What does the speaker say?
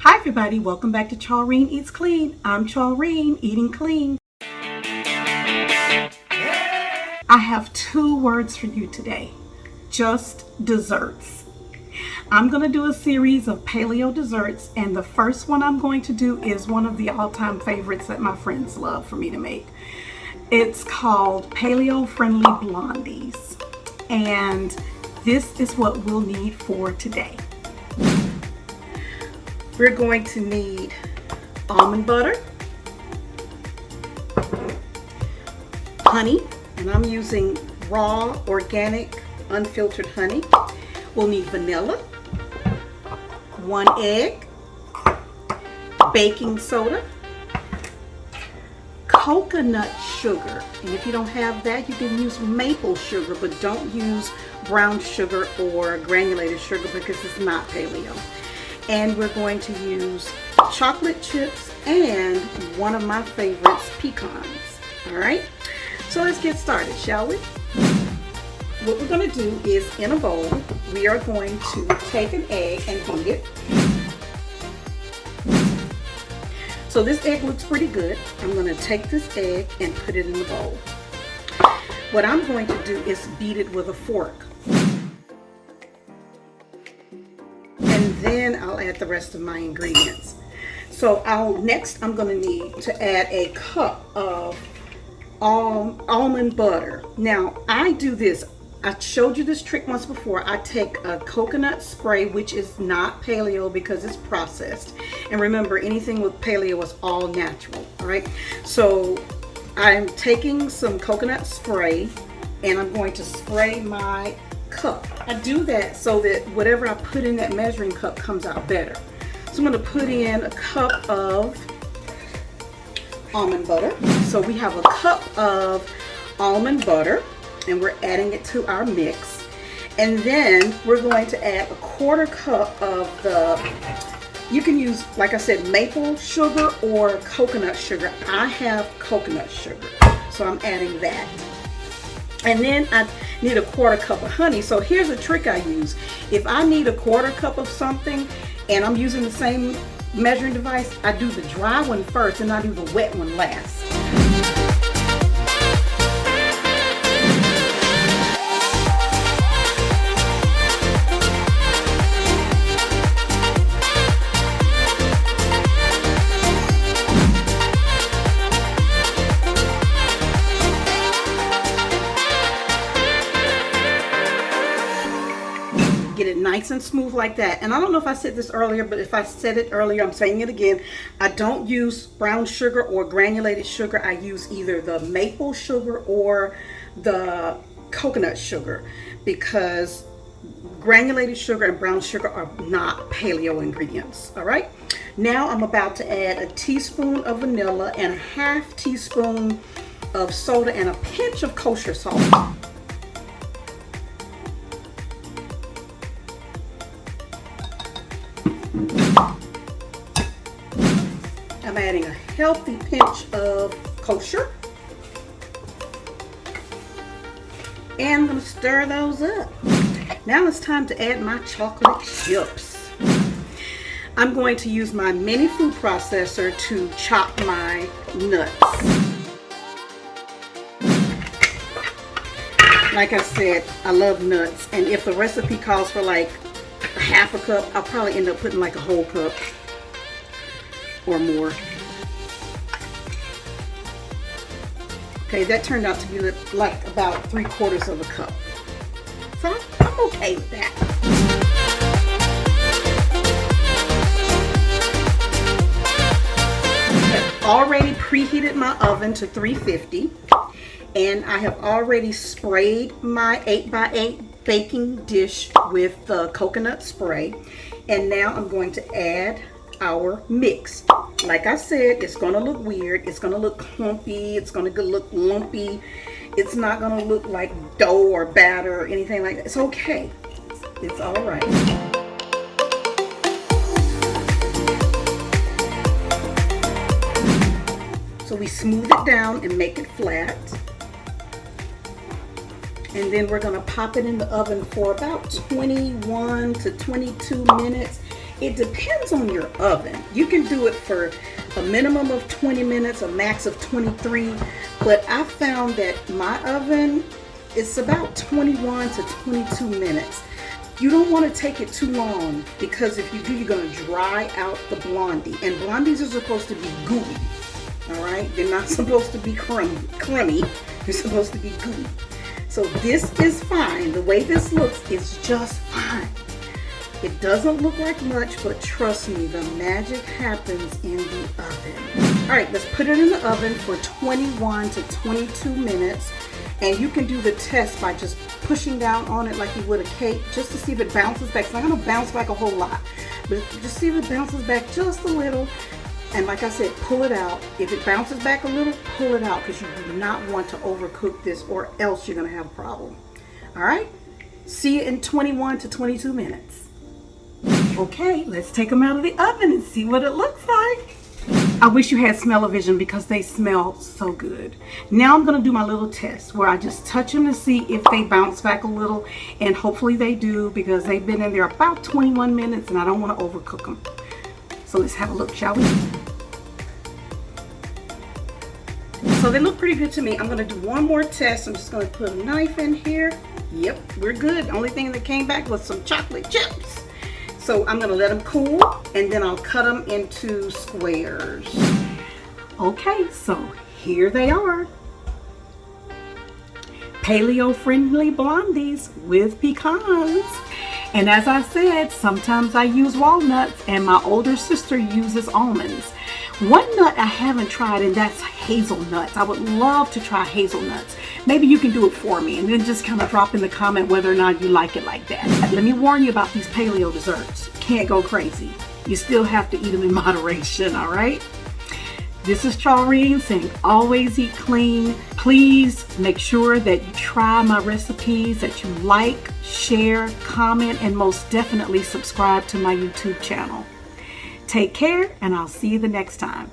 Hi everybody, welcome back to Charlene Eats Clean. I'm Charlene, eating clean. I have 2 words for you today, just desserts. I'm going to do a series of paleo desserts, and the first one I'm going to do is one of the all-time favorites that my friends love for me to make. It's called Paleo Friendly Blondies, and this is what we'll need for today. We're going to need almond butter, honey, and I'm using raw, organic, unfiltered honey. We'll need vanilla, 1 egg, baking soda, coconut sugar, and if you don't have that, you can use maple sugar, but don't use brown sugar or granulated sugar because it's not paleo. And we're going to use chocolate chips and one of my favorites, pecans. All right, so let's get started, shall we? What we're going to do is, in a bowl, we are going to take an egg and beat it. So this egg looks pretty good. I'm going to take this egg and put it in the bowl. What I'm going to do is beat it with a fork. And then I'll add the rest of my ingredients. So next I'm going to need to add a cup of almond butter. Now I do this. I showed you this trick once before. I take a coconut spray, which is not paleo because it's processed. And remember, anything with paleo is all natural, all right? So I'm taking some coconut spray and I'm going to spray my cup. I do that so that whatever I put in that measuring cup comes out better. So I'm going to put in a cup of almond butter. So we have a cup of almond butter, and we're adding it to our mix. And then we're going to add a 1/4 cup of you can use, like I said, maple sugar or coconut sugar. I have coconut sugar, so I'm adding that. And then I need a 1/4 cup of honey. So here's a trick I use. If I need a 1/4 cup of something and I'm using the same measuring device, I do the dry one first and I do the wet one last. Get it nice and smooth like that. And I don't know if I said this earlier, but if I said it earlier, I'm saying it again. I don't use brown sugar or granulated sugar. I use either the maple sugar or the coconut sugar, because granulated sugar and brown sugar are not paleo ingredients. All right, now I'm about to add a teaspoon of vanilla and a 1/2 teaspoon of soda and a pinch of kosher salt. I'm adding a healthy pinch of kosher. And I'm going to stir those up. Now it's time to add my chocolate chips. I'm going to use my mini food processor to chop my nuts. Like I said, I love nuts, and if the recipe calls for like 1/2 cup, I'll probably end up putting like a whole cup or more. Okay, that turned out to be like about 3/4 of a cup. So I'm okay with that. I've already preheated my oven to 350, and I have already sprayed my 8x8 baking dish with the coconut spray. And now I'm going to add our mix. Like I said, it's going to look weird. It's going to look clumpy. It's going to look lumpy. It's not going to look like dough or batter or anything like that. It's okay. It's all right. So we smooth it down and make it flat. And then we're going to pop it in the oven for about 21 to 22 minutes. It depends on your oven. You can do it for a minimum of 20 minutes, a max of 23, but I found that my oven is about 21 to 22 minutes. You don't want to take it too long, because if you do, you're going to dry out the Blondie. And Blondies are supposed to be gooey. All right? They're not supposed to be crummy. They're supposed to be gooey. So this is fine. The way this looks is just fine. It doesn't look like much, but trust me, the magic happens in the oven. All right, let's put it in the oven for 21 to 22 minutes. And you can do the test by just pushing down on it like you would a cake, just to see if it bounces back. It's not gonna bounce back a whole lot, but just see if it bounces back just a little. And like I said, pull it out. If it bounces back a little, pull it out, because you do not want to overcook this, or else you're gonna have a problem. All right, see you in 21 to 22 minutes. Okay, let's take them out of the oven and see what it looks like. I wish you had smell-o-vision, because they smell so good. Now I'm going to do my little test where I just touch them to see if they bounce back a little, and hopefully they do, because they've been in there about 21 minutes and I don't want to overcook them. So let's have a look, shall we? So they look pretty good to me. I'm going to do one more test. I'm just going to put a knife in here. Yep, we're good. The only thing that came back was some chocolate chips. So I'm gonna let them cool, and then I'll cut them into squares. Okay, so here they are. Paleo friendly Blondies with pecans. And as I said, sometimes I use walnuts, and my older sister uses almonds. One nut I haven't tried, and that's hazelnuts. I would love to try hazelnuts. Maybe you can do it for me, and then just kind of drop in the comment whether or not you like it like that. Let me warn you about these paleo desserts. Can't go crazy. You still have to eat them in moderation, all right? This is Charlene saying always eat clean. Please make sure that you try my recipes, that you like, share, comment, and most definitely subscribe to my YouTube channel. Take care, and I'll see you the next time.